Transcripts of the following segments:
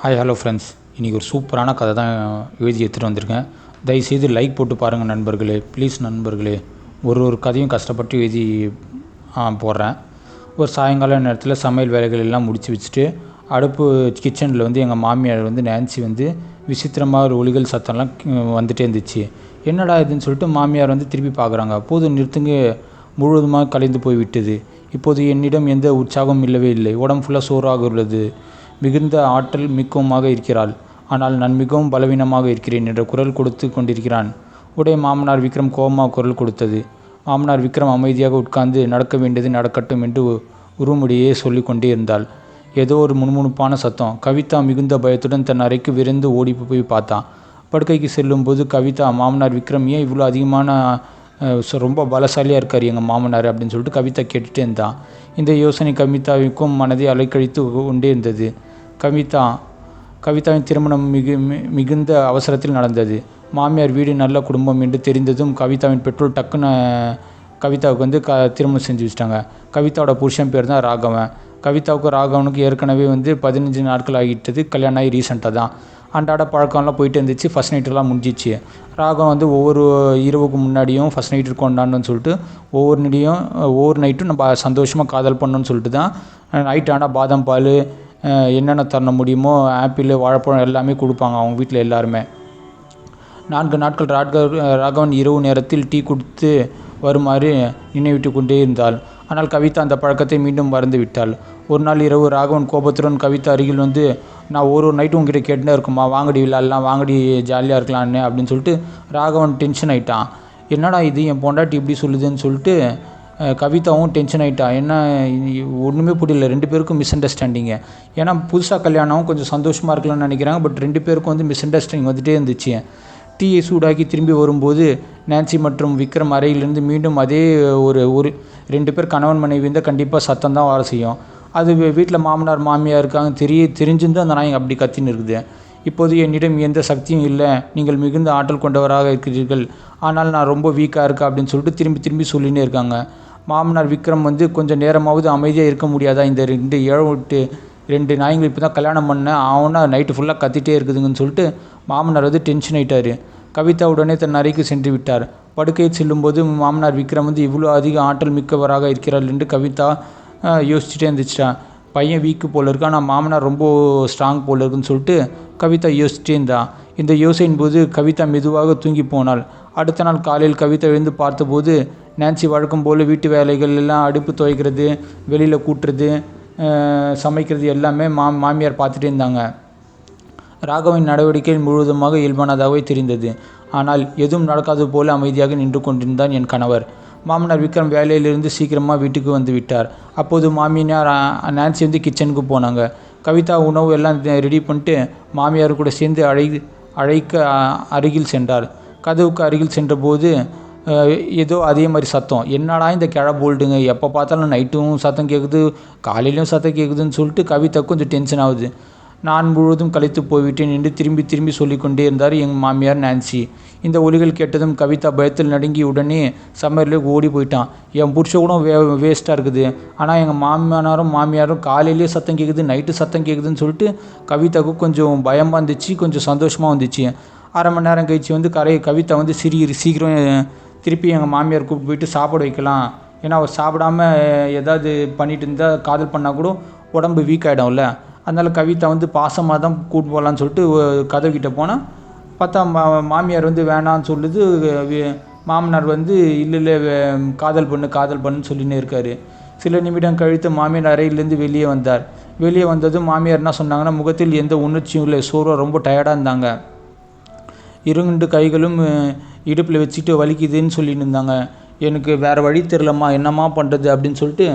Hello friends. இன்றைக்கி ஒரு சூப்பரான கதை தான் எழுதி எடுத்துகிட்டு வந்திருக்கேன். தயவுசெய்து லைக் போட்டு பாருங்கள் நண்பர்களே, ப்ளீஸ் நண்பர்களே. ஒரு கதையும் கஷ்டப்பட்டு எழுதி போடுறேன். ஒரு சாயங்கால நேரத்தில் சமையல் வேலைகள் எல்லாம் முடித்து வச்சுட்டு அடுப்பு கிச்சனில் எங்கள் மாமியார் நான்சி விசித்திரமாக ஒரு ஒலிகள் சத்தம்லாம் வந்துகிட்டே இருந்துச்சு. என்னடா இதுன்னு சொல்லிட்டு மாமியார் திருப்பி பார்க்குறாங்க. போது நிறுத்துங்க, முழுவதுமாக கலைந்து போய்விட்டது. இப்போது என்னிடம் எந்த உற்சாகமும் இல்லவே இல்லை. உடம்பு ஃபுல்லாக சோறாக உள்ளது. மிகுந்த ஆற்றல் மிக்கவுமாக இருக்கிறாள். ஆனால் நான் மிகவும் பலவீனமாக இருக்கிறேன் என்ற குரல் கொடுத்து கொண்டிருக்கிறான். உடைய மாமனார் விக்ரம் கோபமாக குரல் கொடுத்தது. மாமனார் விக்ரம் அமைதியாக உட்கார்ந்து நடக்க வேண்டியது நடக்கட்டும் என்று உருமுடியே சொல்லி கொண்டே இருந்தாள். ஏதோ ஒரு முணுமுணுப்பான சத்தம். கவிதா மிகுந்த பயத்துடன் தன் அறைக்கு விரைந்து ஓடி போய் பார்த்தான். படுக்கைக்கு செல்லும்போது கவிதா, மாமனார் விக்ரம் ஏன் இவ்வளோ அதிகமான ரொம்ப பலசாலியாக இருக்கார் எங்கள் மாமனார் அப்படின்னு சொல்லிட்டு கவிதா கேட்டுகிட்டே இருந்தான். இந்த யோசனை கவிதாவுக்கும் மனதை அலைக்கழித்து கொண்டே இருந்தது. கவிதாவின் திருமணம் மிகுந்த அவசரத்தில் நடந்தது. மாமியார் வீடு நல்ல குடும்பம் என்று தெரிந்ததும் கவிதாவின் பெற்றோர் டக்குன்னு கவிதாவுக்கு திருமணம் செஞ்சு வச்சிட்டாங்க. கவிதாவோட புருஷன் பேர் தான் ராகவன். கவிதாவுக்கு ராகவனுக்கு ஏற்கனவே 15 நாட்கள் ஆகிட்டது. கல்யாணம் ஆகி ரீசெண்டாக தான். அன்றாட பழக்கம்லாம் போயிட்டு இருந்துச்சு. ஃபஸ்ட் நைட்டெல்லாம் முடிஞ்சிச்சு. ராகவன் ஒவ்வொரு இரவுக்கு முன்னாடியும் ஃபஸ்ட் நைட்டு கொண்டாடணும்னு சொல்லிட்டு ஒவ்வொரு நைட்டும் நம்ம சந்தோஷமாக காதல் பண்ணணும்னு சொல்லிட்டு தான் நைட் ஆனால் பாதாம் பால் என்னென்ன தர முடியுமோ ஆப்பிள், வாழைப்பழம் எல்லாமே கொடுப்பாங்க அவங்க வீட்டில் எல்லாருமே. 4 நாட்கள் ராகவன் இரவு நேரத்தில் டீ கொடுத்து வருமாறு நினைவிட்டு கொண்டே இருந்தாள். ஆனால் கவிதா அந்த பழக்கத்தை மீண்டும் மறந்து விட்டாள். ஒரு நாள் இரவு ராகவன் கோபத்துடன் கவிதா அருகில் நான் ஒரு நைட்டு உங்ககிட்ட கேட்டுனே இருக்குமா, வாங்கடி விளையாடலாம், வாங்கடி ஜாலியாக இருக்கலான்னு அப்படின்னு சொல்லிட்டு ராகவன் டென்ஷன் ஆகிட்டான். என்னடா இது என் பொண்டாட்டி இப்படி சொல்லுதுன்னு சொல்லிட்டு கவிதாவும் டென்ஷன் ஆகிட்டா. என்ன ஒன்றுமே புரியல, 2 பேருக்கும் மிஸ் அண்டர்ஸ்டாண்டிங்கு. ஏன்னா புதுசாக கல்யாணம் கொஞ்சம் சந்தோஷமாக இருக்கலாம்னு நினைக்கிறாங்க. பட் 2 பேருக்கும் மிஸ் அண்டர்ஸ்டாண்டிங் வந்துகிட்டே இருந்துச்சு. டீயை சூடாக்கி திரும்பி வரும்போது நான்சி மற்றும் விக்ரம் அறையிலிருந்து மீண்டும் அதே ஒரு 2 பேர் கணவன் மனைவி கண்டிப்பாக சத்தம் தான் வர செய்யும். அது வீட்டில் மாமனார் மாமியார் இருக்காங்க தெரிஞ்சிருந்து அந்த நாய் அப்படி கத்தின்னு இருக்குது. இப்போது என்னிடம் எந்த சக்தியும் இல்லை, நீங்கள் மிகுந்த ஆற்றல் கொண்டவராக இருக்கிறீர்கள், ஆனால் நான் ரொம்ப வீக்காக இருக்கேன் அப்படின்னு சொல்லிட்டு திரும்பி சொல்லினே இருக்காங்க. மாமனார் விக்ரம் கொஞ்சம் நேரமாவது அமைதியாக இருக்க முடியாதா, இந்த 2 நாய்கள் இப்போ தான் கல்யாணம் பண்ணேன் அவனா நைட்டு ஃபுல்லாக கத்திட்டே இருக்குதுங்கன்னு சொல்லிட்டு மாமனார் டென்ஷன் ஆகிட்டார். கவிதா உடனே தன் அறைக்கு சென்று விட்டார். படுக்கையில் செல்லும்போது மாமனார் விக்ரம் இவ்வளோ அதிக ஆற்றல் மிக்கவராக இருக்கிறாள் என்று கவிதா யோசிச்சுட்டே இருந்துச்சிட்டான். பையன் வீக்கு போல் இருக்கு, ஆனால் மாமனார் ரொம்ப ஸ்ட்ராங் போல் இருக்குன்னு சொல்லிட்டு கவிதா யோசிச்சுட்டே இருந்தான். இந்த யோசனையின் போது கவிதா மெதுவாக தூங்கி போனாள். அடுத்த நாள் காலையில் கவிதா எழுந்து பார்த்தபோது நான்சி வழக்கம் போல் வீட்டு வேலைகள் எல்லாம் அடுப்பு துவைக்கிறது, வெளியில் கூட்டுறது, சமைக்கிறது எல்லாமே மாமியார் பார்த்துட்டே இருந்தாங்க. ராகவின் நடவடிக்கை முழுவதுமாக இயல்பானதாகவே தெரிந்தது. ஆனால் எதுவும் நடக்காது போல அமைதியாக நின்று கொண்டிருந்தான் என் கணவர். மாமனார் விக்ரம் வேலையிலிருந்து சீக்கிரமாக வீட்டுக்கு வந்து விட்டார். அப்போது மாமியார் நான்சி கிச்சனுக்கு போனாங்க. கவிதா உணவு எல்லாம் ரெடி பண்ணிட்டு மாமியார் கூட சேர்ந்து அழைக்க அருகில் சென்றார். கதவுக்கு அருகில் சென்றபோது ஏதோ அதே மாதிரி சத்தம். என்னடா இந்த கிழ போல்டுங்க, எப்போ பார்த்தாலும் நைட்டும் சத்தம் கேட்குது, காலையிலையும் சத்தம் கேட்குதுன்னு சொல்லிட்டு கவிதா கொஞ்சம் டென்ஷன் ஆகுது. நான் முழுவதும் களைத்து போய்விட்டேன் என்று திரும்பி சொல்லிக்கொண்டே இருந்தார் எங்கள் மாமியார் நான்சி. இந்த ஒலிகள் கேட்டதும் கவிதா பயத்தில் நடுங்கி உடனே சமையலில் ஓடி போயிட்டான். என் புருஷ கூட வேஸ்ட்டாக இருக்குது, ஆனால் எங்கள் மாமியாரும் காலையிலேயே சத்தம் கேட்குது, நைட்டு சத்தம் கேட்குதுன்னு சொல்லிட்டு கவிதாவுக்கு கொஞ்சம் பயமாக இருந்துச்சு, கொஞ்சம் சந்தோஷமாக வந்துச்சு. அரை மணி நேரம் கழிச்சு கவிதா சீக்கிரம் திருப்பி எங்கள் மாமியார் கூப்பிட்டு போயிட்டு சாப்பாடு வைக்கலாம். ஏன்னா அவர் சாப்பிடாம ஏதாவது பண்ணிட்டு இருந்தால் காதல் பண்ணால் கூட உடம்பு வீக் ஆகிடும்ல. அதனால் கவிதா பாசமாக தான் கூப்பிட்டு போகலான்னு சொல்லிட்டு கதவுக்கிட்ட போனால் பார்த்தா மாமியார் வேணான்னு சொல்லுது. மாமனார் இல்லை காதல் பண்ணுன்னு சொல்லினே இருக்கார். சில நிமிடம் கழித்து மாமியார் அறையிலேருந்து வெளியே வந்தார். வெளியே வந்ததும் மாமியார் என்ன சொன்னாங்கன்னா, முகத்தில் எந்த உணர்ச்சியும் இல்லை, சோர்வாக ரொம்ப டயர்டாக இருந்தாங்க. 2 கைகளும் இடுப்பில் வச்சுட்டு வலிக்குதுன்னு சொல்லிட்டு இருந்தாங்க. எனக்கு வேறு வழி தெரிலம்மா, என்னம்மா பண்ணுறது அப்படின்னு சொல்லிட்டு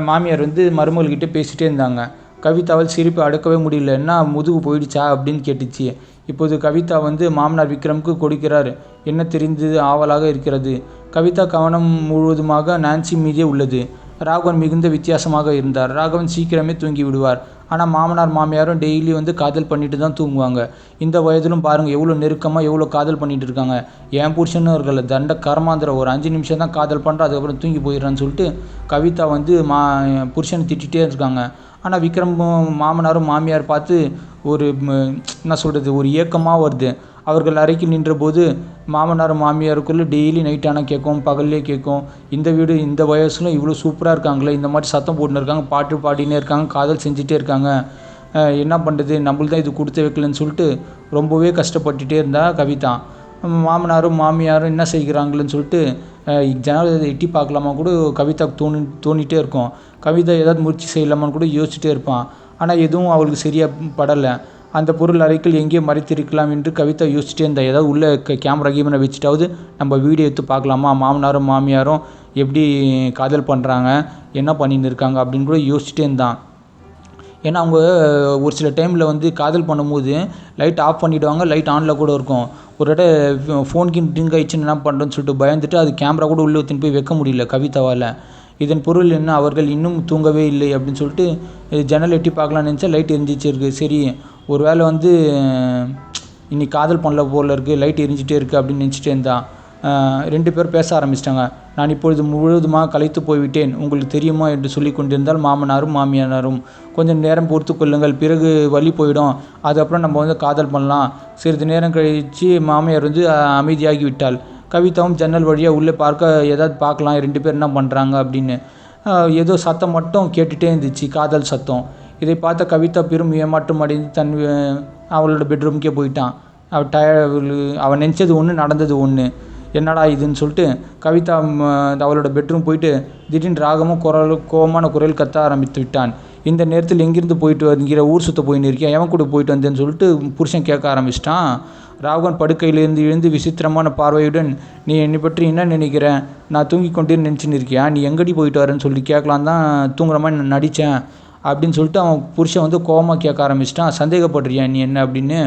மாமியார் மருமகள்கிட்ட பேசிகிட்டே இருந்தாங்க. கவிதாவால் சிரிப்பு அடக்கவே முடியல. என்ன முதுகு போயிடுச்சா அப்படின்னு கேட்டுச்சு. இப்போது கவிதா மாமனார் விக்ரமுக்கு கொடுக்கிறார். என்ன தெரிந்தது ஆவலாக இருக்கிறது. கவிதா கவனம் முழுவதுமாக நான்சி மீதே உள்ளது. ராகவன் மிகுந்த வித்தியாசமாக இருந்தார். ராகவன் சீக்கிரமே தூங்கி விடுவார். ஆனால் மாமனார் மாமியாரும் டெய்லி காதல் பண்ணிட்டு தான் தூங்குவாங்க. இந்த வயதிலும் பாருங்கள் எவ்வளோ நெருக்கமாக எவ்வளோ காதல் பண்ணிகிட்டு இருக்காங்க. என் புருஷனும் இருக்கல, தண்ட கர்மாந்திரம், ஒரு 5 நிமிஷம் தான் காதல் பண்ணுறா, அதுக்கப்புறம் தூங்கி போயிடுறான்னு சொல்லிட்டு கவிதா புருஷனை திட்டிகிட்டே இருக்காங்க. ஆனால் விக்ரம் மாமனாரும் மாமியார் பார்த்து ஒரு என்ன சொல்கிறது, ஒரு ஏக்கமாக வருது. அவர்கள் அறைக்கு நின்றபோது மாமனார் மாமியாருக்குள்ளே டெய்லி நைட் ஆனால் கேட்கும், பகல்லே கேட்கும். இந்த வீடு இந்த வயசுல இவ்வளோ சூப்பராக இருக்காங்களே, இந்த மாதிரி சத்தம் போட்டுன்னு இருக்காங்க, பாட்டு பாடினே இருக்காங்க, காதல் செஞ்சுட்டே இருக்காங்க, என்ன பண்ணுறது, நம்மளுக்கு தான் இது கொடுத்து வைக்கலன்னு சொல்லிட்டு ரொம்பவே கஷ்டப்பட்டுட்டே இருந்தா கவிதா. மாமனாரும் மாமியாரும் என்ன செய்கிறாங்களேன்னு சொல்லிட்டு ஜன்னலை எட்டி பார்க்கலாமா கூட கவிதாவுக்கு தோணிகிட்டே இருக்கும். கவிதா ஏதாவது முயற்சி செய்யலாமான்னு கூட யோசிச்சுட்டே இருப்பான். ஆனால் எதுவும் அவளுக்கு சரியாக படலை. அந்த பொருள் அறைக்குள் எங்கேயோ மறைத்திருக்கலாம் என்று கவிதா யோசிச்சுட்டே இருந்தா. ஏதாவது உள்ளே கேமரா கீமரா வச்சுட்டாவது நம்ம வீடியோ எடுத்து பார்க்கலாமா, மாமனாரும் மாமியாரும் எப்படி காதல் பண்ணுறாங்க, என்ன பண்ணின்னு இருக்காங்க அப்படின்னு கூட யோசிச்சுட்டே இருந்தான். ஏன்னா அவங்க ஒரு சில டைமில் வந்து காதல் பண்ணும்போது லைட் ஆஃப் பண்ணிவிடுவாங்க, லைட் ஆனில் கூட இருக்கும். ஒரு ஃபோன் ட்ரிங்க் ஆயிடுச்சுன்னு என்ன பண்ணுறேன்னு சொல்லிட்டு பயந்துட்டு அது கேமரா கூட உள்ளே எடுத்துன்னு போய் வைக்க முடியல கவிதாவால். இதன் பொருள் என்ன, அவர்கள் இன்னும் தூங்கவே இல்லை அப்படின்னு சொல்லிட்டு ஜன்னல் எட்டி பார்க்கலான்னு நினச்சா லைட் எரிஞ்சிச்சு இருக்குது. சரி, ஒரு வேளை வந்து இன்னைக்கு காதல் பண்ணல போல இருக்குது, லைட் எரிஞ்சிட்டே இருக்குது அப்படின்னு நினச்சிட்டே இருந்தான். 2 பேர் பேச ஆரம்பிச்சிட்டாங்க. நான் இப்பொழுது முழுவதுமாக களைத்து போய்விட்டேன், உங்களுக்கு தெரியுமா என்று சொல்லி கொண்டிருந்தால் மாமனாரும் மாமியாரும். கொஞ்சம் நேரம் பொறுத்து கொள்ளுங்கள், பிறகு வலி போயிடும், அதுக்கப்புறம் நம்ம வந்து காதல் பண்ணலாம். சிறிது நேரம் கழித்து மாமியார் வந்து அமைதியாகி விட்டாள். கவிதாவும் ஜன்னல் வழியாக உள்ளே பார்க்க ஏதாவது பார்க்கலாம் 2 பேர் என்ன பண்ணுறாங்க அப்படின்னு. ஏதோ சத்தம் மட்டும் கேட்டுகிட்டே இருந்துச்சு, காதல் சத்தம். இதை பார்த்த கவிதா பெரும் ஏமாற்றம் அடைந்து அவளோட பெட்ரூம்க்கே போயிட்டான். அவன் நினச்சது ஒன்று, நடந்தது ஒன்று. என்னடா இதுன்னு சொல்லிட்டு கவிதா அவளோட பெட்ரூம் போயிட்டு திடீர்னு ராகமும் கோபமான குரல் கத்த ஆரம்பித்து விட்டான். இந்த நேரத்தில் எங்கேருந்து போயிட்டு வந்துங்கிற, ஊர் சுற்ற போயின்னு இருக்கியா, எவன் கூட போயிட்டு வந்தேன்னு சொல்லிட்டு புருஷன் கேட்க ஆரம்பிச்சிட்டான். ராகவன் படுக்கையிலிருந்து எழுந்து விசித்திரமான பார்வையுடன், நீ என்னை பற்றி என்ன நினைக்கிற, நான் தூங்கி கொண்டே நினச்சின்னு இருக்கியா, நீ எங்கடி போயிட்டு வரேன்னு சொல்லி கேட்கலான் தான் தூங்குற மாதிரி நான் நடித்தேன் அப்படின்னு சொல்லிட்டு அவன் புருஷன் வந்து கோபமாக கேட்க ஆரம்பிச்சிட்டான். சந்தேகப்படுறியா நீ என்ன அப்படின்னு,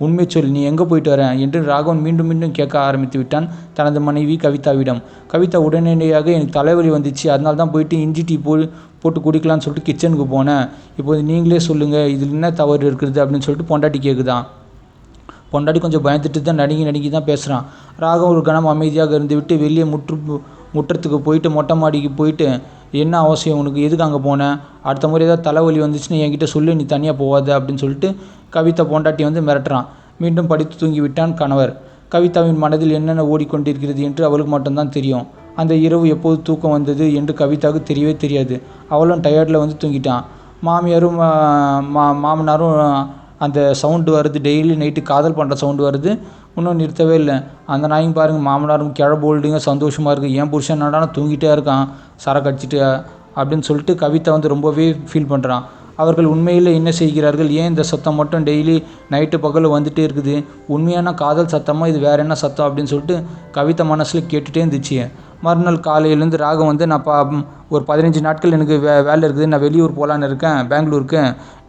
உண்மை சொல், நீ எங்கே போயிட்டு வரேன் என்று ராகவன் மீண்டும் மீண்டும் கேட்க ஆரம்பித்து விட்டான் தனது மனைவி கவிதாவிடம். கவிதா உடனடியாக எனக்கு தலைவலி வந்துச்சு, அதனால தான் போயிட்டு இஞ்சி டீ போட்டு குடிக்கலான்னு சொல்லிட்டு கிச்சனுக்கு போனேன், இப்போது நீங்களே சொல்லுங்கள் இதில் என்ன தவறு இருக்குது அப்படின்னு சொல்லிட்டு பொண்டாட்டி கேட்குதான். பொண்டாட்டி கொஞ்சம் பயந்துட்டு தான் நடுங்கி தான் பேசுகிறான். ராகவன் ஒரு கணம் அமைதியாக இருந்துவிட்டு வெளியே முற்றத்துக்கு போயிட்டு மொட்டை மாடிக்கு போயிட்டு, என்ன அவசியம் உனக்கு, எதுக்கு அங்கே போனேன், அடுத்த முறை ஏதாவது தலைவலி வந்துச்சுன்னு என்கிட்ட சொல்லு, நீ தனியாக போகாத அப்படின்னு சொல்லிட்டு கவிதா பொண்டாட்டி வந்து மிரட்டுறான். மீண்டும் படித்து தூங்கி விட்டான் கணவர். கவிதாவின் மனதில் என்னென்ன ஓடிக்கொண்டிருக்கிறது என்று அவளுக்கு மட்டும்தான் தெரியும். அந்த இரவு எப்போது தூக்கம் வந்தது என்று கவிதாவுக்கு தெரியவே தெரியாது. அவளும் டயர்டில் வந்து தூங்கிட்டான். மாமியாரும் மாமனாரும் அந்த சவுண்டு வருது, டெய்லி நைட்டு காதல் பண்ணுற சவுண்டு வருது, இன்னும் நிறுத்தவே இல்லை. அந்த நாயும் பாருங்கள், மாமனாரும் போல்டுங்க சந்தோஷமாக இருக்குது, ஏன் புருஷன் என்னடானா தூங்கிட்டே இருக்கான் சரக்கு அடிச்சிட்டு அப்படின்னு சொல்லிட்டு கவிதா வந்து ரொம்பவே ஃபீல் பண்ணுறான். அவர்கள் உண்மையில் என்ன செய்கிறார்கள், ஏன் இந்த சத்தம் மட்டும் டெய்லி நைட்டு பகல் வந்துகிட்டே இருக்குது, உண்மையான காதல் சத்தமாக இது வேறு என்ன சத்தம் அப்படின்னு சொல்லிட்டு கவிதா மனசில் கேட்டுகிட்டே இருந்துச்சு. மறுநாள் காலையிலேருந்து ராகம் வந்து, நான் ஒரு 15 நாட்கள் எனக்கு வேலை இருக்குது, நான் வெளியூர் போகலான்னு இருக்கேன், பெங்களூருக்கு,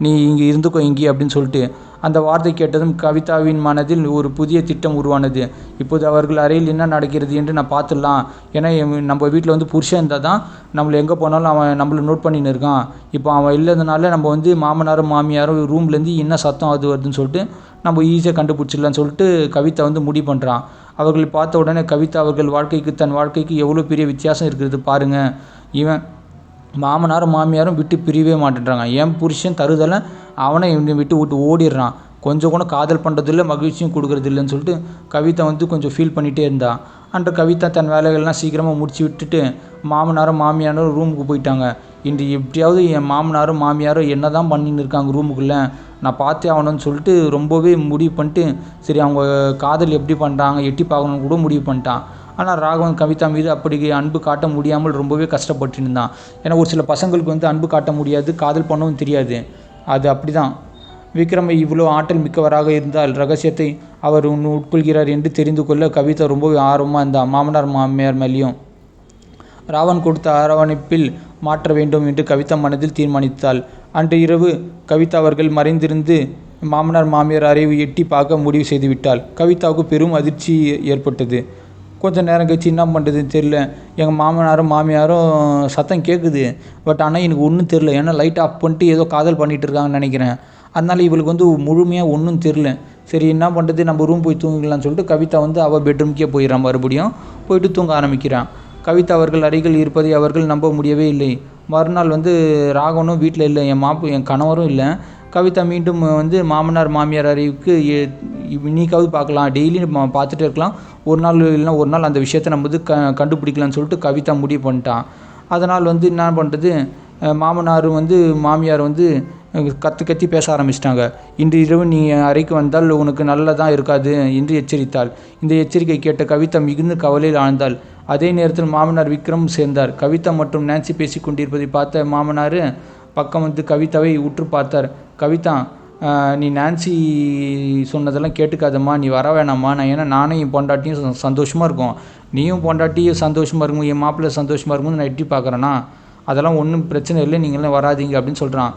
நீ இங்கே இருந்துக்கோ இங்கே அப்படின்னு சொல்லிட்டு. அந்த வார்த்தை கேட்டதும் கவிதாவின் மனதில் ஒரு புதிய திட்டம் உருவானது. இப்போது அவர்கள் அறையில் என்ன நடக்கிறது என்று நான் பார்த்துடலாம். ஏன்னா நம்ம வீட்டில் வந்து புருஷன் இருந்தால் தான் நம்மளை எங்கே போனாலும் அவன் நம்மளை நோட் பண்ணின்னு இருக்கான். இப்போ அவன் இல்லாதனால நம்ம வந்து மாமனாரும் மாமியாரும் ரூம்லேருந்து என்ன சத்தம் அது வருதுன்னு சொல்லிட்டு நம்ம ஈஸியாக கண்டுபிடிச்சிடலான்னு சொல்லிட்டு கவிதா வந்து முடிவு பண்ணுறான். அவர்களை பார்த்த உடனே கவிதா அவர்கள் வாழ்க்கைக்கு தன் வாழ்க்கைக்கு எவ்வளோ பெரிய வித்தியாசம் இருக்கிறது பாருங்கள். இவன் மாமனாரும் மாமியாரும் விட்டு பிரியவே மாட்டேன்றாங்க. என் புருஷன் தருதலை அவனை இவனை விட்டு ஓடிடுறான். கொஞ்சம் கூட காதல் பண்ணுறதில்ல, மகிழ்ச்சியும் கொடுக்குறதில்லன்னு சொல்லிட்டு கவிதா வந்து கொஞ்சம் ஃபீல் பண்ணிகிட்டே இருந்தான். அன்று கவிதா தன் வேலைகள்லாம் சீக்கிரமாக முடிச்சு விட்டுட்டு மாமனாரும் மாமியாரும் ரூமுக்கு போயிட்டாங்க. இன்று எப்படியாவது என் மாமனாரும் மாமியாரும் என்ன தான் பண்ணின்னு இருக்காங்க ரூமுக்குள்ளே, நான் பார்த்தே ஆகணும்னு சொல்லிட்டு ரொம்பவே முடிவு பண்ணிட்டு, சரி அவங்க காதல் எப்படி பண்ணுறாங்க எட்டி பார்க்கணுன்னு கூட முடிவு பண்ணிட்டான். ஆனால் ராகவன் கவிதா மீது அப்படி அன்பு காட்ட முடியாமல் ரொம்பவே கஷ்டப்பட்டு இருந்தான். ஏன்னா ஒரு சில பசங்களுக்கு வந்து அன்பு காட்ட முடியாது, காதல் பண்ணவும் தெரியாது. அது அப்படி தான். விக்ரம் இவ்வளோ ஆற்றல் மிக்கவராக இருந்தால் ரகசியத்தை அவர் உட்கொள்கிறார் என்று தெரிந்து கொள்ள கவிதா ரொம்பவே ஆர்வமாக இருந்தான். மாமனார் மாமியார் மேலேயும் ராவன் கொடுத்த அரவணைப்பில் மாற்ற வேண்டும் என்று கவிதா மனதில் தீர்மானித்தாள். அன்று இரவு கவிதா அவர்கள் மறைந்திருந்து மாமனார் மாமியார் அறையை எட்டி பார்க்க முடிவு செய்துவிட்டாள். கவிதாவுக்கு பெரும் அதிர்ச்சி ஏற்பட்டது. கொஞ்சம் நேரம் கழிச்சு என்ன பண்ணுறதுன்னு தெரில, எங்கள் மாமனாரும் மாமியாரும் சத்தம் கேட்குது, பட் ஆனால் எனக்கு ஒன்றும் தெரில, ஏன்னா லைட் ஆஃப் பண்ணிட்டு ஏதோ காதல் பண்ணிகிட்டு இருக்காங்கன்னு நினைக்கிறேன். அதனால் இவளுக்கு வந்து முழுமையாக ஒன்றும் தெரில. சரி என்ன பண்ணுறது, நம்ம ரூம் போய் தூங்கிக்கலாம்னு சொல்லிட்டு கவிதா வந்து அவள் பெட்ரூம்க்கே போயிடறான். மறுபடியும் போயிட்டு தூங்க ஆரம்பிக்கிறான். கவிதா அவர்கள் அறைகள் இருப்பதை அவர்கள் நம்ப முடியவே இல்லை. மறுநாள் வந்து ராகவனும் வீட்டில் இல்லை, என் கணவரும் இல்லை. கவிதா மீண்டும் வந்து மாமனார் மாமியார் அறைக்கு இன்னைக்காவது பார்க்கலாம், டெய்லி பார்த்துட்டே இருக்கலாம், ஒரு நாள் இல்லைன்னா ஒரு நாள் அந்த விஷயத்தை நம்ம வந்து கண்டுபிடிக்கலான்னு சொல்லிட்டு கவிதா முடிவு பண்ணிட்டான். அதனால் வந்து என்ன பண்ணுறது, மாமனார் வந்து மாமியார் வந்து கத்தி பேச ஆரம்பிச்சிட்டாங்க. இன்று இரவு நீ அறைக்கு வந்தால் உனக்கு நல்லதாக இருக்காது என்று எச்சரித்தாள். இந்த எச்சரிக்கை கேட்ட கவிதா மிகுந்த கவலையில் ஆழ்ந்தாள். அதே நேரத்தில் மாமனார் விக்ரம் சேர்ந்தார். கவிதா மற்றும் நான்சி பேசி கொண்டிருப்பதை பார்த்த மாமனார் பக்கம் வந்து கவிதாவை உற்று பார்த்தார். கவிதா, நீ நான்சி சொன்னதெல்லாம் கேட்டுக்காதம்மா, நீ வர வேணாம்மா. ஏன்னா நானும் என் பொண்டாட்டியும் சந்தோஷமாக இருக்கோம், நீயும் பொண்டாட்டியும் சந்தோஷமாக இருக்கும், என் மாப்பிள்ளை சந்தோஷமாக இருக்கும்னு நான் எட்டி பார்க்குறேன்னா அதெல்லாம் ஒன்றும் பிரச்சனை இல்லை, நீங்களாம் வராதிங்க அப்படின்னு சொல்கிறான்.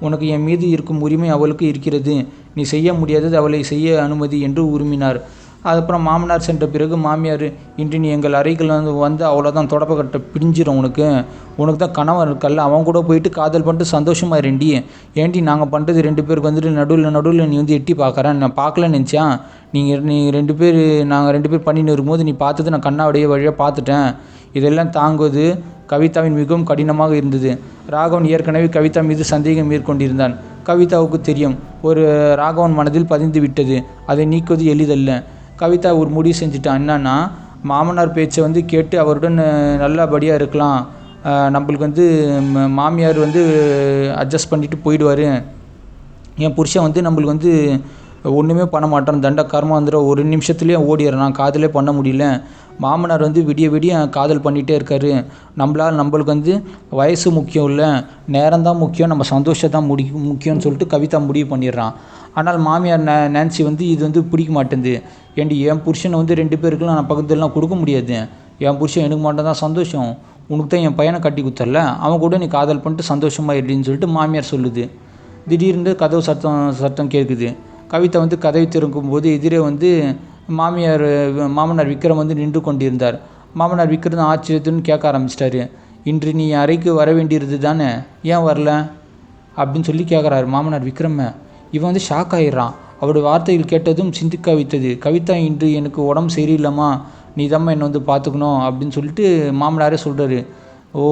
உனக்கு என் மீது இருக்கும் உரிமை அவளுக்கு இருக்கிறது, நீ செய்ய முடியாதது அவளை செய்ய அனுமதி என்று உரிமினார். அதுக்கப்புறம் மாமனார் சென்ற பிறகு மாமியார், இன்று நீ எங்கள் அறைகள் வந்து அவ்வளோதான், தொடப்பக்கட்டை பிடிஞ்சிடும், உனக்கு தான் கணவன் இருக்கல்ல, அவன் கூட போயிட்டு காதல் பண்ணிட்டு சந்தோஷமாக இருண்டி. ஏன்டி நாங்கள் பண்ணுறது 2 பேருக்கு வந்துட்டு நடுவில் நீ வந்து எட்டி பார்க்குறேன், நான் பார்க்கலன்னு நினச்சா, நீ 2 பேர் நாங்கள் 2 பேர் பண்ணின்னு இருக்கும்போது நீ பார்த்தது நான் கண்ணாடியே வழியாக பார்த்துட்டேன். இதெல்லாம் தாங்குவது கவிதாவின் மிகவும் கடினமாக இருந்தது. ராகவன் ஏற்கனவே கவிதா மீது சந்தேகம் மேற்கொண்டிருந்தான். கவிதாவுக்கு தெரியும், ஒரு ராகவன் மனதில் பதிந்து விட்டது, அதை நீக்குவது எளிதல்ல. கவிதா ஒரு முடிவு செஞ்சுட்டான். என்னன்னா, மாமனார் பேச்சை வந்து கேட்டு அவருடன் நல்லபடியாக இருக்கலாம், நம்மளுக்கு வந்து மாமியார் வந்து அட்ஜஸ்ட் பண்ணிவிட்டு போயிடுவார், என் புருஷன் வந்து நம்மளுக்கு வந்து ஒன்றுமே பண்ண மாட்டான், தண்ட கர்மாந்திரம், ஒரு நிமிஷத்துலேயே ஓடிடுறான், காதலே பண்ண முடியல, மாமனார் வந்து விடிய காதல் பண்ணிகிட்டே இருக்கார், நம்மளுக்கு வந்து வயசு முக்கியம் இல்லை, நேரம் தான் முக்கியம், நம்ம சந்தோஷம் தான் முக்கியம்னு சொல்லிட்டு கவிதா முடிவு பண்ணிடுறான். ஆனால் மாமியார் நான்சி வந்து இது வந்து பிடிக்க மாட்டேங்குது. ஏன்டி, என் புருஷனை வந்து 2 பேருக்குலாம் நான் பக்கத்துலலாம் கொடுக்க முடியாது, என் புருஷன் எனக்கு மட்டும் தான் சந்தோஷம், உனக்கு தான் என் பையனை கட்டி கொடுத்தரல, அவன் கூட நீ காதல் பண்ணிட்டு சந்தோஷமாக இருடின்னு சொல்லிட்டு மாமியார் சொல்லுது. திடீர்னு கதவு சத்தம் கேட்குது. கவிதா வந்து கதவை திறக்கும்போது எதிரே வந்து மாமனார் விக்ரம் வந்து நின்று கொண்டிருந்தார். மாமனார் விக்ரம் ஆச்சரியத்துன்னு கேட்க ஆரம்பிச்சிட்டாரு. இன்று நீ அறைக்கு வர வேண்டியது தானே, ஏன் வரல அப்படின்னு சொல்லி கேட்குறாரு மாமனார் விக்ரம. இவன் வந்து ஷாக் ஆகிடுறான். அவருடைய வார்த்தைகள் கேட்டதும் சிந்திக்க வைத்தது. கவிதா, இன்று எனக்கு உடம்பு சரியில்லைம்மா, நீ தாம்மா என்னை வந்து பார்த்துக்கணும் அப்படின்னு சொல்லிட்டு மாமனாரே சொல்கிறாரு. ஓ,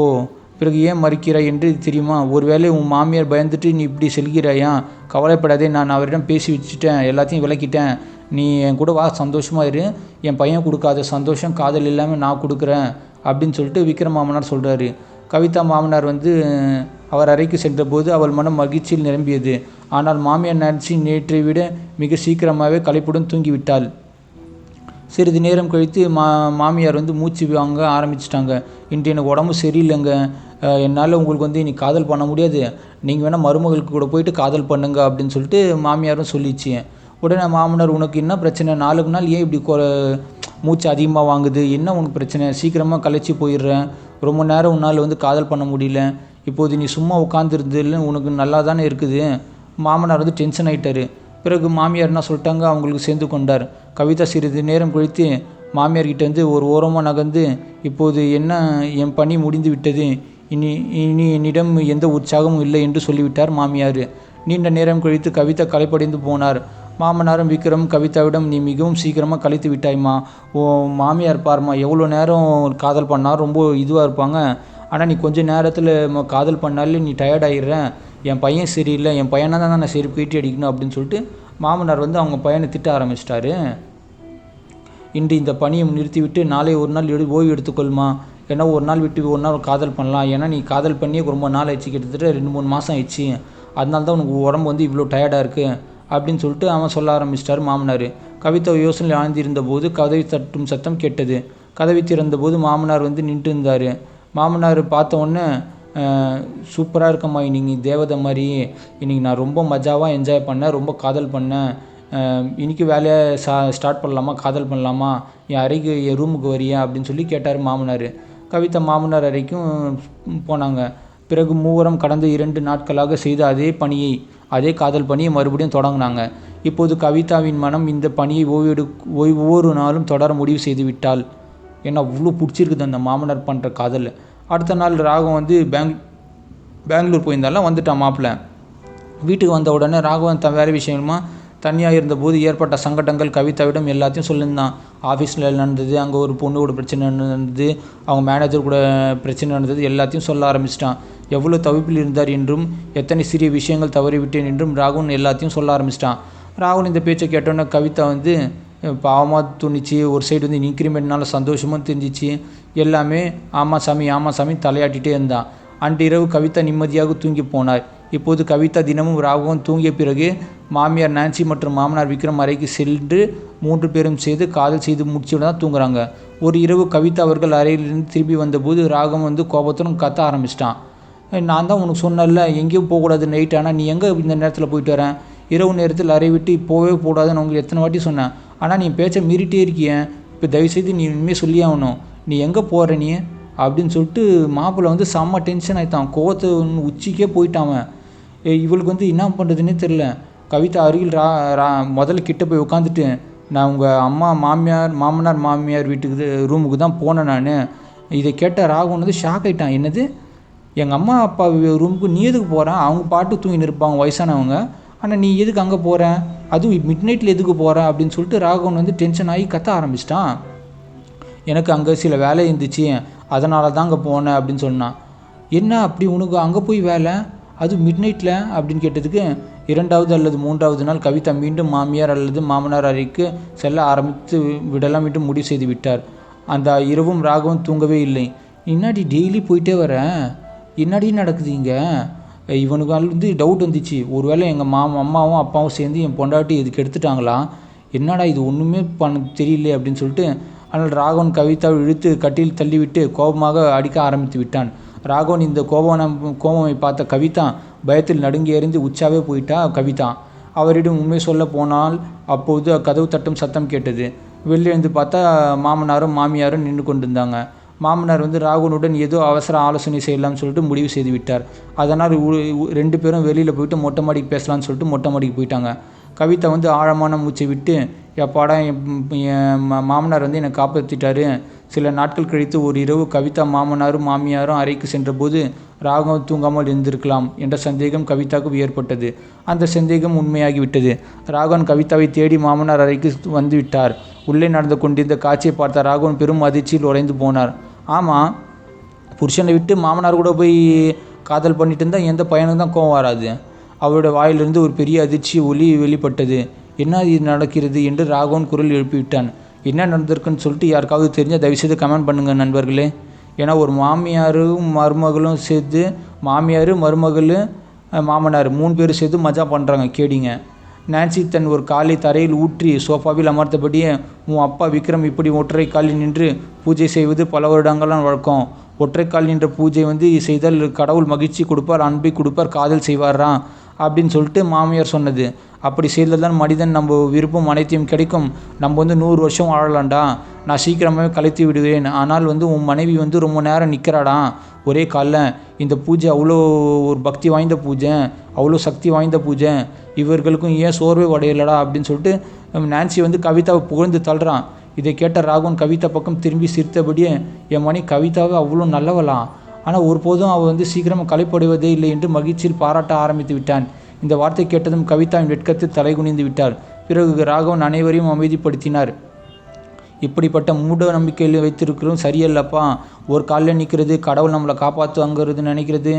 பிறகு ஏன் மறுக்கிறாய் என்று தெரியுமா, ஒருவேளை உன் மாமியார் பயந்துட்டு நீ இப்படி செல்கிறாயா, கவலைப்படாதே, நான் அவரிடம் பேசி வச்சுட்டேன், எல்லாத்தையும் விளக்கிட்டேன், நீ என் கூட வா, சந்தோஷமாக இரு, என் பையன் கொடுக்காத சந்தோஷம் காதல் இல்லாமல் நான் கொடுக்குறேன் அப்படின்னு சொல்லிட்டு விக்ரம் மாமனார் சொல்கிறாரு. கவிதா மாமனார் வந்து அவர் அறைக்கு சென்றபோது அவள் மனம் மகிழ்ச்சியில் நிரம்பியது. ஆனால் மாமியார் நான்சி நேற்றை விட மிக சீக்கிரமாகவே களைப்புடன் தூங்கிவிட்டாள். சிறிது நேரம் கழித்து மாமியார் வந்து மூச்சு வாங்க ஆரம்பிச்சிட்டாங்க. இன்று எனக்கு உடம்பு சரியில்லைங்க, என்னால் உங்களுக்கு வந்து இன்னைக்கு காதல் பண்ண முடியாது, நீங்கள் வேணால் மருமகளுக்கு கூட போயிட்டு காதல் பண்ணுங்க அப்படின்னு சொல்லிட்டு மாமியாரும் சொல்லிச்சு. உடனே மாமனார், உனக்கு என்ன பிரச்சனை, நாளுக்கு நாள் ஏன் இப்படி மூச்சு அதிகமாக வாங்குது, என்ன உனக்கு பிரச்சனை, சீக்கிரமாக களைச்சி போயிடுறேன், ரொம்ப நேரம் உன்னால் வந்து காதல் பண்ண முடியல, இப்போது நீ சும்மா உட்காந்துருந்ததில்ல, உனக்கு நல்லா தானே இருக்குது. மாமனார் வந்து டென்ஷன் ஆகிட்டார். பிறகு மாமியார் என்ன சொல்லிட்டாங்க, அவங்களுக்கு சேர்ந்து கொண்டார். கவிதா சிறிது நேரம் கழித்து மாமியார்கிட்ட வந்து ஒரு ஓரமாக நகர்ந்து, இப்போது என்ன, என் பணி முடிந்து விட்டது, இனி என்னிடம் எந்த உற்சாகமும் இல்லை என்று சொல்லிவிட்டார் மாமியார். நீண்ட நேரம் கழித்து கவிதா களைப்படைந்து போனார். மாமனாரும் விக்ரம் கவிதாவிடம், நீ மிகவும் சீக்கிரமாக கழித்து விட்டாய்மா, ஓ மாமியார் பாருமா, எவ்வளோ நேரம் காதல் பண்ணால் ரொம்ப இதுவாக இருப்பாங்க, ஆனால் நீ கொஞ்சம் நேரத்தில் காதல் பண்ணாலே நீ டயர்டாகிடுற, என் பையன் சரியில்லை, என் பையனை தான் நான் சரி பேட்டி அடிக்கணும் அப்படின்னு சொல்லிட்டு மாமனார் வந்து அவங்க பையனை திட்ட ஆரம்பிச்சிட்டாரு. இன்று இந்த பணியை நிறுத்திவிட்டு நாளை ஒரு நாள் ஓய்வு எடுத்துக்கொள்மா, ஏன்னா ஒரு நாள் விட்டு ஒரு நாள் காதல் பண்ணலாம், ஏன்னா நீ காதல் பண்ணியே ரொம்ப நாள் ஆயிடுச்சு, கிட்டத்தட்ட 2-3 மாதம் ஆயிடுச்சு, அதனால தான் உனக்கு உடம்பு வந்து இவ்வளோ டயர்டாக இருக்குது அப்படின்னு சொல்லிட்டு அவன் சொல்ல ஆரம்பிச்சிட்டார் மாமனார். கவிதா யோசனை ஆழ்ந்திருந்த போது கதவை தட்டும் சத்தம் கேட்டது. கதவை திறந்தபோது மாமனார் வந்து நின்று இருந்தார். மாமனார் பார்த்த உடனே, சூப்பராக இருக்கம்மா, இன்னைக்கு தேவதை மாதிரி, இன்றைக்கி நான் ரொம்ப மஜாவாக என்ஜாய் பண்ணேன், ரொம்ப காதல் பண்ணேன், இன்றைக்கி வேலையை ஸ்டார்ட் பண்ணலாமா, காதல் பண்ணலாமா, என் அறைக்கு என் ரூமுக்கு வரியா அப்படின்னு சொல்லி கேட்டார் மாமனார். கவிதா மாமனார் அறைக்கும் போனாங்க. பிறகு மூவரும் கடந்த 2 நாட்களாக செய்த அதே காதல் பணியை மறுபடியும் தொடங்கினாங்க. இப்போது கவிதாவின் மனம் இந்த பணியை ஒவ்வொரு நாளும் தொடர முடிவு செய்து விட்டாள். ஏன்னா அவ்வளோ பிடிச்சிருக்குது அந்த மாமனார் பண்ணுற காதல். அடுத்த நாள் ராகவன் வந்து பெங்களூர் போயிருந்தாலும் வந்துட்டான் மாப்பிள்ளை. வீட்டுக்கு வந்த உடனே ராகவன் வேறு விஷயமா தனியாக இருந்தபோது ஏற்பட்ட சங்கடங்கள் கவிதாவிடம் எல்லாத்தையும் சொல்லியிருந்தான். ஆஃபீஸில் நடந்தது, அங்கே ஒரு பொண்ணு கூட பிரச்சனை நடந்தது, அவங்க மேனேஜர் கூட பிரச்சனை நடந்தது, எல்லாத்தையும் சொல்ல ஆரம்பிச்சிட்டான். எவ்வளோ தவிப்பில் இருந்தார் என்றும் எத்தனை சிறிய விஷயங்கள் தவறிவிட்டேன் என்றும் ராகுன் எல்லாத்தையும் சொல்ல ஆரம்பிச்சிட்டான். ராகுல் இந்த பேச்சை கேட்டோன்னே கவிதா வந்து பாவமாக துணிச்சு, ஒரு சைடு வந்து இன்க்ரிமெண்ட்னால சந்தோஷமும் தெரிஞ்சிச்சு. எல்லாமே ஆமாம் சாமி தலையாட்டிகிட்டே இருந்தான். அன்று இரவு கவிதா நிம்மதியாக தூங்கி போனார். இப்போது கவிதா தினமும் ராகவும் தூங்கிய பிறகு மாமியார் நான்சி மற்றும் மாமனார் விக்ரம் அறைக்கு சென்று 3 பேரும் சேர்ந்து காதல் செய்து முடிச்சுட்டு தான் தூங்குறாங்க. ஒரு இரவு கவிதா அவர்கள் அறையிலிருந்து திரும்பி வந்தபோது ராகம் வந்து கோபத்துடன் கத்த ஆரம்பிச்சிட்டான். நான் தான் உனக்கு சொன்னல எங்கேயும் போகக்கூடாது நைட், ஆனால் நீ எங்கே இந்த நேரத்தில் போயிட்டு வரேன்? இரவு நேரத்தில் அறை விட்டு போகவே கூடாதுன்னு உங்களுக்கு எத்தனை வாட்டி சொன்னேன், ஆனால் நீ பேச்சை மீறிட்டே இருக்கிய. இப்போ தயவுசெய்து நீ இனிமேல் சொல்லி ஆகணும், நீ எங்கே போகிற நீ அப்படின்னு சொல்லிட்டு மாப்பிள்ளை வந்து செம்ம டென்ஷன் ஆகிட்டான். கோவத்தை உச்சிக்கே போயிட்டான். இவளுக்கு வந்து என்ன பண்ணுறதுன்னே தெரில. கவிதா அருகில் முதல்ல கிட்டே போய் உட்காந்துட்டு, நான் உங்கள் மாமனார் மாமியார் வீட்டுக்கு ரூமுக்கு தான் போனேன் நான். இதை கேட்ட ராகுன் வந்து ஷாக் ஆகிட்டான். என்னது, எங்கள் அம்மா அப்பா ரூமுக்கு நீ எதுக்கு போகிறேன்? அவங்க பாட்டு தூங்கின்னு இருப்பாங்க வயசானவங்க, ஆனால் நீ எதுக்கு அங்கே போகிற? அதுவும் மிட் நைட்டில் எதுக்கு போகிற அப்படின்னு சொல்லிட்டு ராகவன் வந்து டென்ஷன் ஆகி கத்த ஆரம்பிச்சிட்டான். எனக்கு அங்கே சில வேலை இருந்துச்சு, அதனால தான் அங்கே போனேன் அப்படின்னு சொன்னான். என்ன அப்படி உனக்கு அங்கே போய் வேலை, அது மிட் நைட்டில் அப்படின்னு கேட்டதுக்கு 2வது அல்லது 3வது நாள் கவிதா மீண்டும் மாமியார் அல்லது மாமனார் அறைக்கு செல்ல ஆரம்பித்து விடலாம் என்று முடிவு செய்து விட்டார். அந்த இரவும் ராகவன் தூங்கவே இல்லை. இன்னாடி டெய்லி போயிட்டே வரேன், இன்னாடி நடக்குது இங்கே? இவனுக்கு வந்து டவுட் வந்துச்சு. ஒருவேளை எங்கள் அம்மாவும் அப்பாவும் சேர்ந்து என் பொண்டாட்டி இதுக்கு எடுத்துட்டாங்களா, என்னடா இது ஒன்றுமே தெரியல அப்படின்னு சொல்லிட்டு. ஆனால் ராகவன் கவிதாவை இழுத்து கட்டில் தள்ளிவிட்டு கோபமாக அடிக்க ஆரம்பித்து விட்டான். ராகவன் இந்த கோபமை பார்த்த கவிதா பயத்தில் நடுங்கி எறிந்து உச்சாவே போயிட்டா கவிதா. அவரிடம் உண்மை சொல்ல போனால் அப்போது கதவு தட்டும் சத்தம் கேட்டது. வெளியேந்து பார்த்தா மாமனாரும் மாமியாரும் நின்று கொண்டிருந்தாங்க. மாமனார் வந்து ராகுனுடன் ஏதோ அவசர ஆலோசனை செய்யலாம்னு சொல்லிட்டு முடிவு செய்து விட்டார். அதனால் 2 பேரும் வெளியில் போயிட்டு மொட்டை மாடிக்கு பேசலான்னு சொல்லிட்டு மொட்டை மாடிக்கு போயிட்டாங்க. கவிதா வந்து ஆழமான மூச்சை விட்டு, எப்பாடா என் மாமனார் வந்து என்னை காப்பாற்றிட்டாரு. சில நாட்கள் கழித்து ஒரு இரவு கவிதா மாமனாரும் மாமியாரும் அறைக்கு சென்றபோது ராகவன் தூங்காமல் இருந்திருக்கலாம் என்ற சந்தேகம் கவிதாவுக்கு ஏற்பட்டது. அந்த சந்தேகம் உண்மையாகிவிட்டது. ராகவன் கவிதாவை தேடி மாமனார் அறைக்கு வந்து விட்டார். உள்ளே நடந்து கொண்டிருந்த காட்சியை பார்த்த ராகவன் பெரும் அதிர்ச்சியில் உறைந்து போனார். ஆமாம், புருஷனை விட்டு மாமனார் கூட போய் காதல் பண்ணிட்டு இருந்தால் எந்த பையனுக்கு தான் கோவம் வராது? அவருடைய வாயிலிருந்து ஒரு பெரிய அதிர்ச்சி ஒலி வெளிப்பட்டது. என்ன இது நடக்கிறது என்று ராகவன் குரல் எழுப்பிவிட்டான். என்ன நடந்திருக்குன்னு சொல்லிட்டு யாருக்காவது தெரிஞ்சால் தயவுசெய்து கமெண்ட் பண்ணுங்கள் நண்பர்களே. ஏன்னா ஒரு மாமியாரும் மருமகளும் சேர்த்து, மாமியார் மருமகள் மாமனார் 3 பேர் சேர்த்து மஜா பண்ணுறாங்க, கேடிங்க. நான்சி தன் ஒரு காலை தரையில் ஊற்றி சோஃபாவில் அமர்த்தபடியே, உன் அப்பா விக்ரம் இப்படி ஒற்றை காலில் நின்று பூஜை செய்வது பல வருடங்களான வழக்கம். ஒற்றை கால் நின்ற பூஜை வந்து செய்தால் கடவுள் மகிழ்ச்சி கொடுப்பார், அன்பை கொடுப்பார், காதல் செய்வாராம் அப்படின்னு சொல்லிட்டு மாமியார் சொன்னது. அப்படி செய்தால் தான் மனிதன் நம்ம விருப்பம் அனைத்தையும் கிடைக்கும். நம்ம வந்து 100 வருஷம் வாழலாம்டா. நான் சீக்கிரமாகவே கலைத்து விடுவேன். ஆனால் வந்து உன் மனைவி வந்து ரொம்ப நேரம் நிற்கிறாடா ஒரே காலில். இந்த பூஜை அவ்வளோ ஒரு பக்தி வாய்ந்த பூஜை, அவ்வளோ சக்தி வாய்ந்த பூஜை, இவர்களுக்கும் ஏன் சோர்வே உடையலடா அப்படின்னு சொல்லிட்டு நான்சி வந்து கவிதாவை புகழ்ந்து தள்ளுறான். இதை கேட்ட ராகவன் கவிதா பக்கம் திரும்பி சிரித்தபடியே, என் மணி கவிதாவை அவ்வளோ நல்லவலாம், ஆனால் ஒருபோதும் அவள் வந்து சீக்கிரமாக களைப்படுவதே இல்லை என்று மகிழ்ச்சியில் பாராட்ட ஆரம்பித்து விட்டான். இந்த வார்த்தை கேட்டதும் கவிதாவின் வெட்கத்தில் தலைகுனிந்து விட்டார். பிறகு ராகவன் அனைவரையும் அமைதிப்படுத்தினார். இப்படிப்பட்ட மூட நம்பிக்கையில் வைத்திருக்கிறோம் சரியல்லப்பா. ஒரு காலில் நிற்கிறது, கடவுள் நம்மளை காப்பாற்றுவாங்கிறது நினைக்கிறது,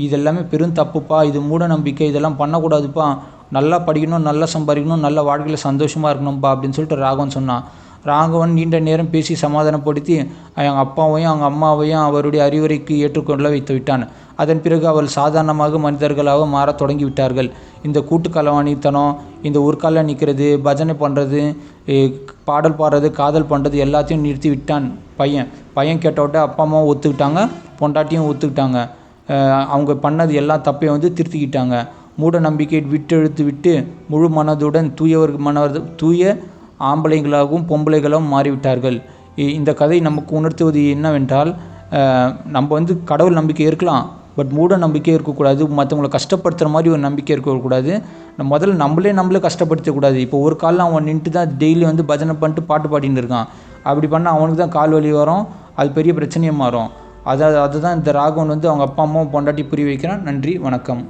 இதெல்லாமே பெரும் தப்புப்பா. இது மூட நம்பிக்கை, இதெல்லாம் பண்ணக்கூடாதுப்பா. நல்லா படிக்கணும், நல்லா சம்பாதிக்கணும், நல்ல வாழ்க்கையில் சந்தோஷமாக இருக்கணும்ப்பா அப்படின்னு சொல்லிட்டு ராகவன் சொன்னான். ராகவன் நீண்ட நேரம் பேசி சமாதானப்படுத்தி அவங்க அப்பாவையும் அவங்க அம்மாவையும் அவருடைய அறிவுரைக்கு ஏற்றுக்கொள்ள வைத்து விட்டான். அதன் பிறகு அவள் சாதாரணமாக மனிதர்களாக மாறத் தொடங்கிவிட்டார்கள். இந்த கூட்டு களவாணித்தனம், இந்த ஒரு காலில் நிற்கிறது, பஜனை பண்ணுறது, பாடல் பாடுறது, காதல் பண்ணுறது எல்லாத்தையும் நிறுத்தி விட்டான் பையன் கேட்டவிட்ட அப்பா அம்மாவும் ஒத்துக்கிட்டாங்க, பொண்டாட்டியும் ஒத்துக்கிட்டாங்க. அவங்க பண்ணது எல்லா தப்பையும் வந்து திருத்திக்கிட்டாங்க. மூட நம்பிக்கையை விட்டெழுத்து விட்டு முழு மனதுடன் தூய ஆம்பளைங்களாகவும் பொம்பளைகளாகவும் மாறிவிட்டார்கள். இந்த கதை நமக்கு உணர்த்துவது என்னவென்றால், நம்ம வந்து கடவுள் நம்பிக்கை இருக்கலாம், பட் மூட நம்பிக்கை இருக்கக்கூடாது. மற்றவங்களை கஷ்டப்படுத்துகிற மாதிரி ஒரு நம்பிக்கை இருக்கக்கூடாது. முதல்ல நம்மளே கஷ்டப்படுத்தக்கூடாது. இப்போ ஒரு காலில் அவன் நின்றுட்டு தான் டெய்லி வந்து பஜனை பண்ணிட்டு பாட்டு பாடின்னு இருக்கான். அப்படி பண்ணால் அவனுக்கு தான் கால் வலி வரும், அது பெரிய பிரச்சனையாக மாறும். அதுதான் இந்த ராகவன் வந்து அவங்க அப்பா அம்மாவும் பொண்டாட்டி புரிய வைக்கிறான். நன்றி, வணக்கம்.